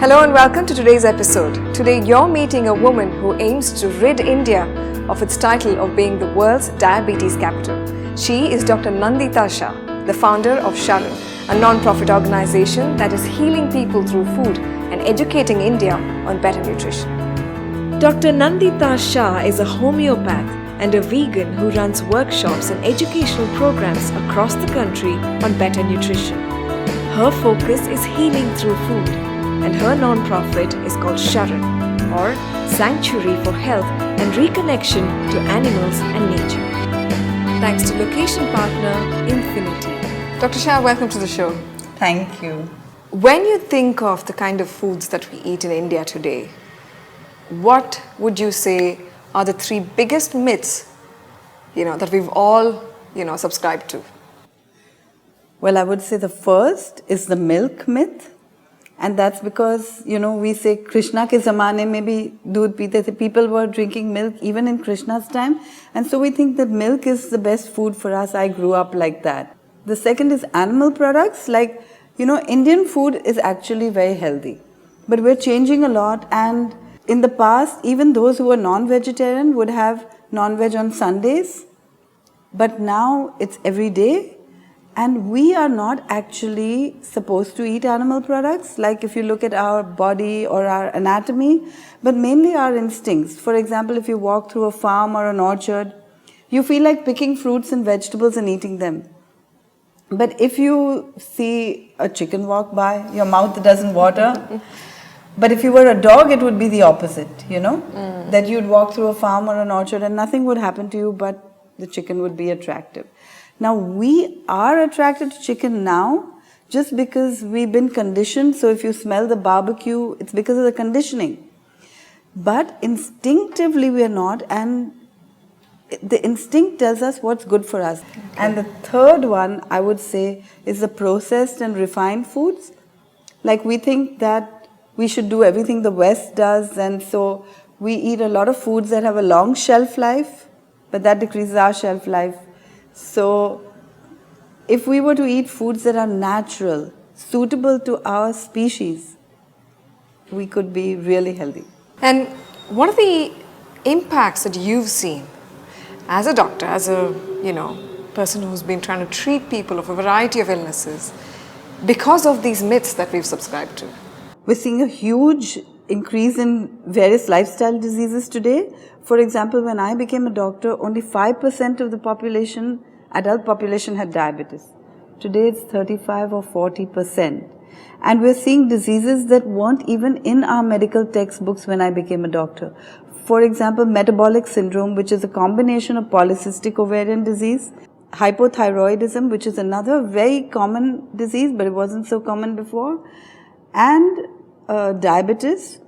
Hello and welcome to today's episode. Today you're meeting a woman who aims to rid India of its title of being the world's diabetes capital. She is Dr. Nandita Shah, the founder of SHARAN, a non-profit organization that is healing people through food and educating India on better nutrition. Dr. Nandita Shah is a homeopath and a vegan who runs workshops and educational programs across the country on better nutrition. Her focus is healing through food, and her non-profit is called SHARAN, or Sanctuary for Health and Reconnection to Animals and Nature. Thanks to location partner Infinity. Dr. Shah, welcome to the show. Thank you. When you think of the kind of foods that we eat in India today, what would you say are the three biggest myths, that we've all, subscribed to? Well, I would say the first is the milk myth. And that's because, we say Krishna ke zamane mein bhi doodh peete the. People were drinking milk even in Krishna's time. And so we think that milk is the best food for us. I grew up like that. The second is animal products. Like, Indian food is actually very healthy. But we're changing a lot. And in the past, even those who were non-vegetarian would have non-veg on Sundays. But now it's every day. And we are not actually supposed to eat animal products, like if you look at our body or our anatomy, but mainly our instincts. For example, if you walk through a farm or an orchard, you feel like picking fruits and vegetables and eating them. But if you see a chicken walk by, your mouth doesn't water. But if you were a dog, it would be the opposite, that you'd walk through a farm or an orchard and nothing would happen to you, but the chicken would be attractive. Now, we are attracted to chicken now just because we've been conditioned. So if you smell the barbecue, it's because of the conditioning. But instinctively, we are not. And the instinct tells us what's good for us. Okay. And the third one, I would say, is the processed and refined foods. Like we think that we should do everything the West does. And so we eat a lot of foods that have a long shelf life, but that decreases our shelf life. So, if we were to eat foods that are natural, suitable to our species, we could be really healthy. And what are the impacts that you've seen as a doctor, as a, person who's been trying to treat people of a variety of illnesses because of these myths that we've subscribed to? We're seeing a huge increase in various lifestyle diseases today. For example, when I became a doctor, only 5% of the adult population had diabetes. Today it's 35 or 40%. And we're seeing diseases that weren't even in our medical textbooks when I became a doctor. For example, Metabolic Syndrome, which is a combination of polycystic ovarian disease, hypothyroidism, which is another very common disease, but it wasn't so common before, and diabetes.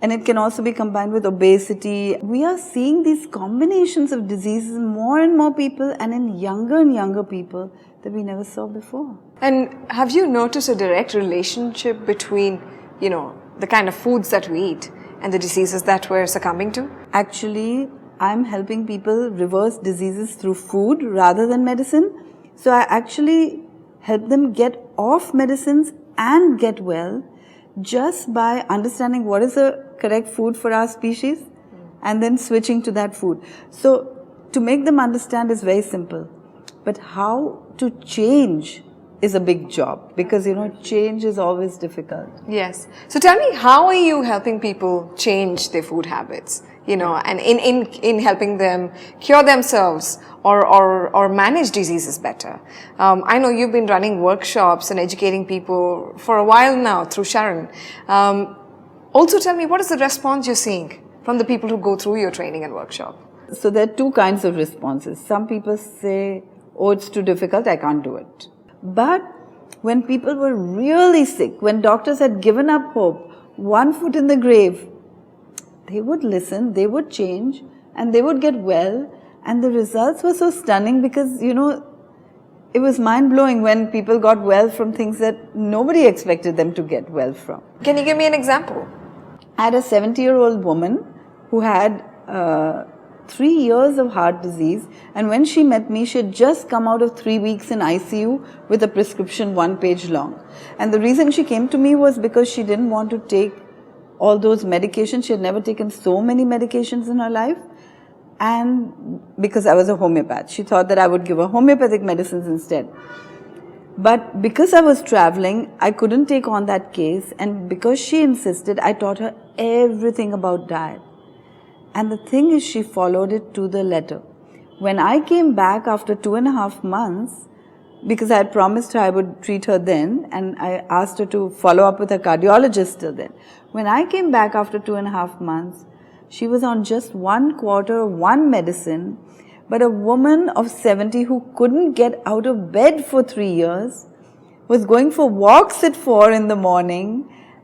And it can also be combined with obesity. We are seeing these combinations of diseases in more and more people and in younger and younger people that we never saw before. And have you noticed a direct relationship between, the kind of foods that we eat and the diseases that we're succumbing to? Actually, I'm helping people reverse diseases through food rather than medicine. So I actually help them get off medicines and get well just by understanding what is the correct food for our species and then switching to that food. So to make them understand is very simple. But how to change is a big job because, change is always difficult. Yes. So tell me, how are you helping people change their food habits, and in helping them cure themselves or manage diseases better? I know you've been running workshops and educating people for a while now through SHARAN. Also tell me, what is the response you're seeing from the people who go through your training and workshop? So there are two kinds of responses. Some people say, oh, it's too difficult, I can't do it. But when people were really sick, when doctors had given up hope, one foot in the grave, they would listen, they would change, and they would get well. And the results were so stunning because, it was mind-blowing when people got well from things that nobody expected them to get well from. Can you give me an example? I had a 70-year-old woman who had 3 years of heart disease, and when she met me, she had just come out of 3 weeks in ICU with a prescription 1 page long. And the reason she came to me was because she didn't want to take all those medications. She had never taken so many medications in her life. And because I was a homeopath, she thought that I would give her homeopathic medicines instead. But because I was traveling, I couldn't take on that case. And because she insisted, I taught her everything about diet. And the thing is, she followed it to the letter. When I came back after 2.5 months, because I had promised her I would treat her then, and I asked her to follow up with her cardiologist till then. When I came back after 2.5 months, she was on just 1/4 of one medicine, but a woman of 70 who couldn't get out of bed for 3 years, was going for walks at 4 in the morning,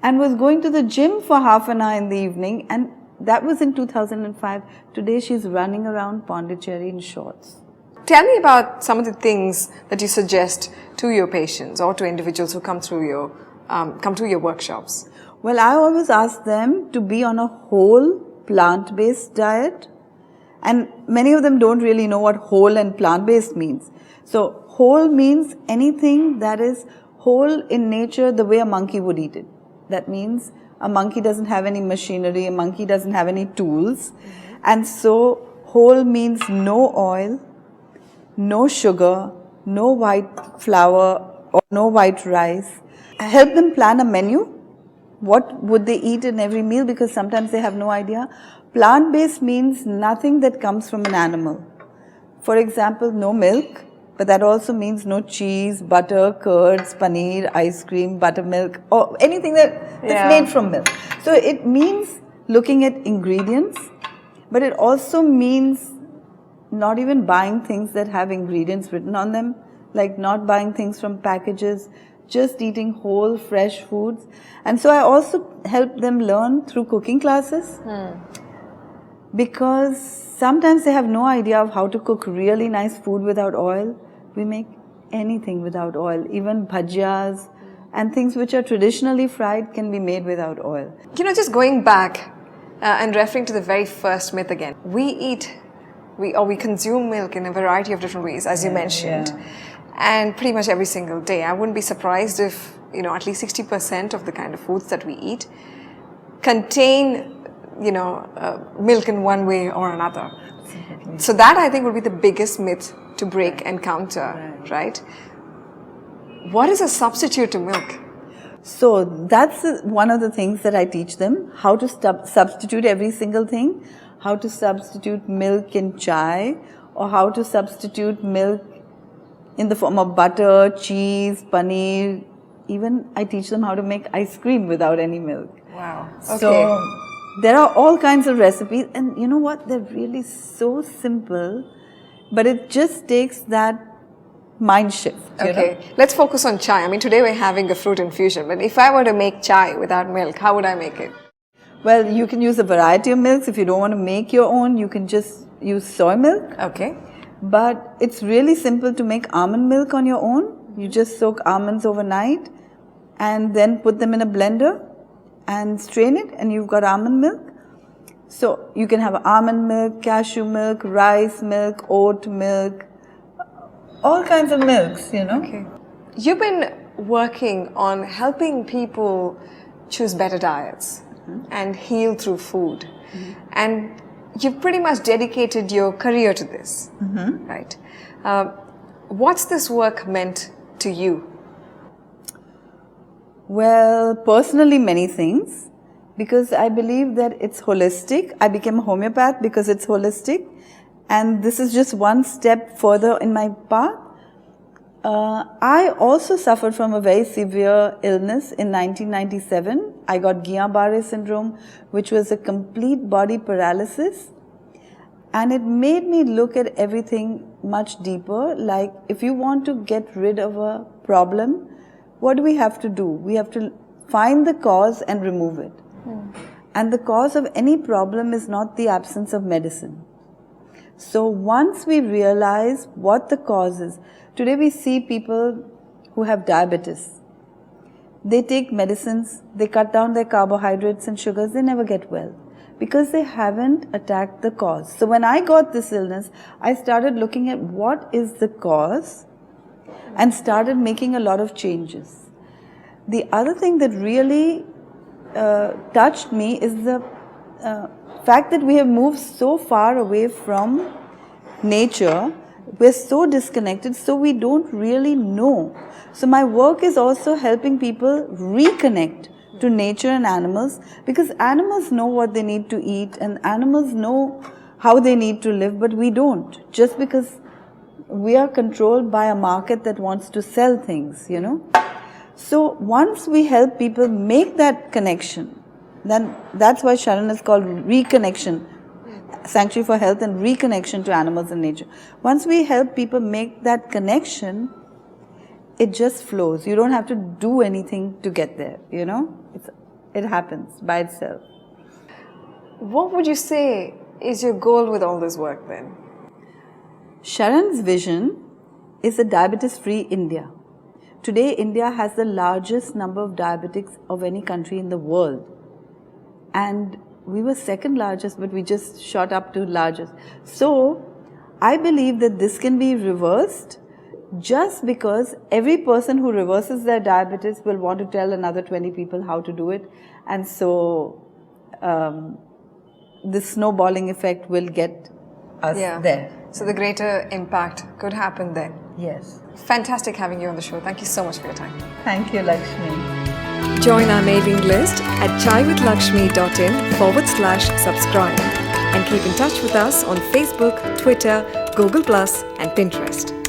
and was going to the gym for half an hour in the evening, and that was in 2005. Today she's running around Pondicherry in shorts. Tell me about some of the things that you suggest to your patients or to individuals who come through your workshops. Well, I always ask them to be on a whole plant-based diet, and many of them don't really know what whole and plant-based means. So whole means anything that is whole in nature, the way a monkey would eat it. That means a monkey doesn't have any machinery, a monkey doesn't have any tools. And so whole means no oil, no sugar, no white flour or no white rice. Help them plan a menu. What would they eat in every meal, because sometimes they have no idea. Plant-based means nothing that comes from an animal. For example, no milk, but that also means no cheese, butter, curds, paneer, ice cream, buttermilk, or anything that's made from milk. So it means looking at ingredients, but it also means not even buying things that have ingredients written on them, like not buying things from packages, just eating whole, fresh foods. And so I also help them learn through cooking classes, because sometimes they have no idea of how to cook really nice food without oil. We make anything without oil, even bhajiyas and things which are traditionally fried can be made without oil. Just going back and referring to the very first myth again, we consume milk in a variety of different ways, as you mentioned. And pretty much every single day. I wouldn't be surprised if, at least 60% of the kind of foods that we eat contain, milk in one way or another. Absolutely. So that, I think, would be the biggest myth to break and counter, right? What is a substitute to milk? So that's one of the things that I teach them, how to substitute every single thing, how to substitute milk in chai, or how to substitute milk in the form of butter, cheese, paneer. Even I teach them how to make ice cream without any milk. Wow. Okay. So there are all kinds of recipes, and you know what? They're really so simple, but it just takes that mind shift. Okay, let's focus on chai. I mean, today we're having a fruit infusion, but if I were to make chai without milk, how would I make it? Well, you can use a variety of milks. If you don't want to make your own, you can just use soy milk. Okay. But it's really simple to make almond milk on your own. You just soak almonds overnight and then put them in a blender and strain it, and you've got almond milk. So you can have almond milk, cashew milk, rice milk, oat milk, all kinds of milks, Okay. You've been working on helping people choose better diets and heal through food. And you've pretty much dedicated your career to this, right? What's this work meant to you? Well, personally, many things, because I believe that it's holistic. I became a homeopath because it's holistic, and this is just one step further in my path. I also suffered from a very severe illness in 1997. I got Guillain-Barré syndrome, which was a complete body paralysis. And it made me look at everything much deeper. Like, if you want to get rid of a problem, what do we have to do? We have to find the cause and remove it. And the cause of any problem is not the absence of medicine. So once we realize what the cause is, today we see people who have diabetes. They take medicines, they cut down their carbohydrates and sugars, they never get well, because they haven't attacked the cause. So when I got this illness, I started looking at what is the cause and started making a lot of changes. The other thing that really touched me is the fact that we have moved so far away from nature. We're so disconnected, so we don't really know. So my work is also helping people reconnect to nature and animals, because animals know what they need to eat and animals know how they need to live, but we don't, just because we are controlled by a market that wants to sell things, you know. So once we help people make that connection, then that's why SHARAN is called Reconnection, Sanctuary for Health and Reconnection to Animals and Nature. Once we help people make that connection, it just flows. You don't have to do anything to get there, you know. It happens by itself. What would you say is your goal with all this work then? SHARAN's vision is a diabetes-free India. Today, India has the largest number of diabetics of any country in the world. And we were second largest, but we just shot up to largest. So, I believe that this can be reversed just because every person who reverses their diabetes will want to tell another 20 people how to do it. And so, this snowballing effect will get us there. So the greater impact could happen then. Yes. Fantastic having you on the show. Thank you so much for your time. Thank you, Laxmi. Join our mailing list at chaiwithlakshmi.in/subscribe and keep in touch with us on Facebook, Twitter, Google+, and Pinterest.